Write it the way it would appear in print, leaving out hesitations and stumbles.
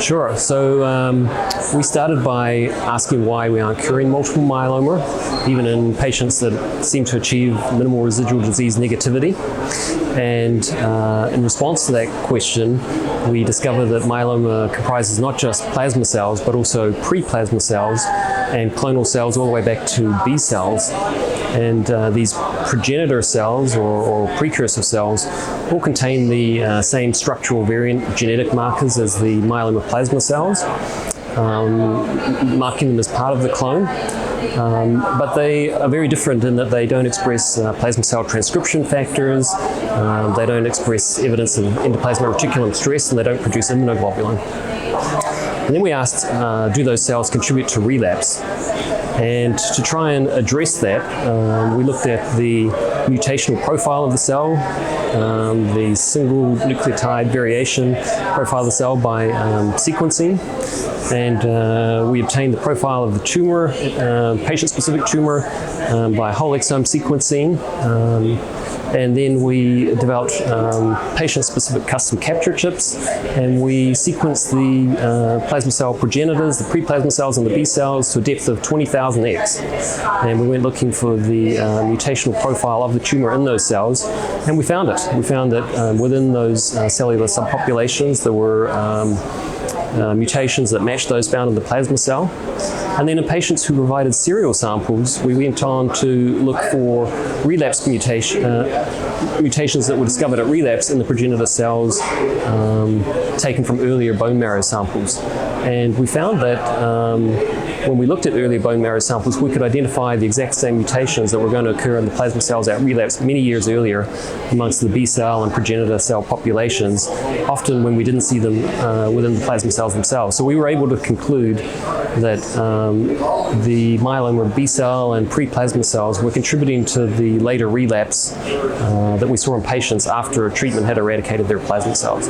Sure. So we started by asking why we aren't curing multiple myeloma, even in patients that seem to achieve minimal residual disease negativity. And in response to that question, we discovered that myeloma comprises not just plasma cells, but also pre-plasma cells and clonal cells all the way back to B cells. And these progenitor cells or precursor cells all contain the same structural variant genetic markers as the myeloma plasma cells, marking them as part of the clone. But they are very different in that they don't express plasma cell transcription factors, they don't express evidence of endoplasmic reticulum stress, and they don't produce immunoglobulin. And then we asked, do those cells contribute to relapse? And to try and address that, we looked at the mutational profile of the cell, the single nucleotide variation profile of the cell by sequencing. And we obtained the profile of the tumor, patient-specific tumor, by whole exome sequencing. And then we developed patient-specific custom capture chips, and we sequenced the plasma cell progenitors, the pre-plasma cells and the B cells, to a depth of 20,000x. And we went looking for the mutational profile of the tumor in those cells, and we found it. We found that within those cellular subpopulations there were mutations that matched those found in the plasma cell. And then in patients who provided serial samples, we went on to look for relapse mutations that were discovered at relapse in the progenitor cells taken from earlier bone marrow samples. And we found that when we looked at earlier bone marrow samples, we could identify the exact same mutations that were going to occur in the plasma cells at relapse many years earlier amongst the B cell and progenitor cell populations, often when we didn't see them within the plasma cells themselves. So we were able to conclude that the myeloma B cell and pre-plasma cells were contributing to the later relapse that we saw in patients after treatment had eradicated their plasma cells.